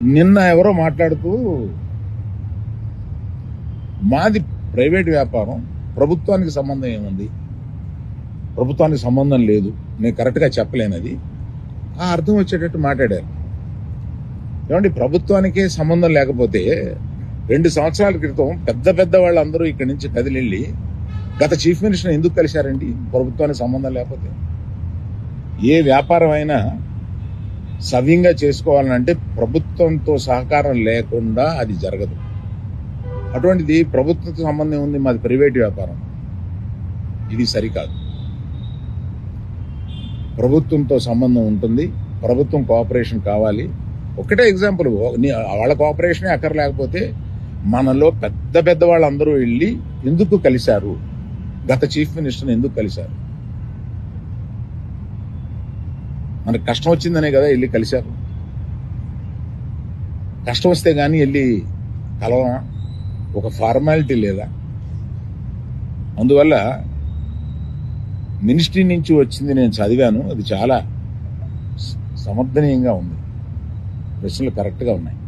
నిన్న ఎవరో మాట్లాడుతూ మాది ప్రైవేట్ వ్యాపారం, ప్రభుత్వానికి సంబంధం ఏముంది, ప్రభుత్వానికి సంబంధం లేదు, నేను కరెక్ట్గా చెప్పలేనది ఆ అర్థం వచ్చేటట్టు మాట్లాడారు. ఏమండి, ప్రభుత్వానికే సంబంధం లేకపోతే 2 సంవత్సరాల క్రితం పెద్ద వాళ్ళందరూ ఇక్కడి నుంచి కదిలిళ్ళి గత చీఫ్ మినిస్టర్ ఎందుకు కలిశారండి? ప్రభుత్వానికి సంబంధం లేకపోతే. ఏ వ్యాపారం అయినా సవ్యంగా చేసుకోవాలంటే ప్రభుత్వంతో సహకారం లేకుండా అది జరగదు. అటువంటిది ప్రభుత్వంతో సంబంధం ఉంది, మాది ప్రైవేట్ వ్యాపారం, ఇది సరికాదు. ప్రభుత్వంతో సంబంధం ఉంటుంది, ప్రభుత్వం కోఆపరేషన్ కావాలి. ఒకటే ఎగ్జాంపుల్, వాళ్ళ కోఆపరేషనే అక్కర్లేకపోతే మనలో పెద్ద వాళ్ళందరూ వెళ్ళి ఎందుకు కలిశారు? గత చీఫ్ మినిస్టర్ని ఎందుకు కలిశారు? మనకు కష్టం వచ్చిందనే కదా వెళ్ళి కలిశారు. కష్టం వస్తే కానీ వెళ్ళి కలవమా? ఒక ఫార్మాలిటీ లేదా? అందువల్ల మినిస్ట్రీ నుంచి వచ్చింది నేను చదివాను, అది చాలా సమర్థనీయంగా ఉంది, ప్రశ్నలు కరెక్ట్గా ఉన్నాయి.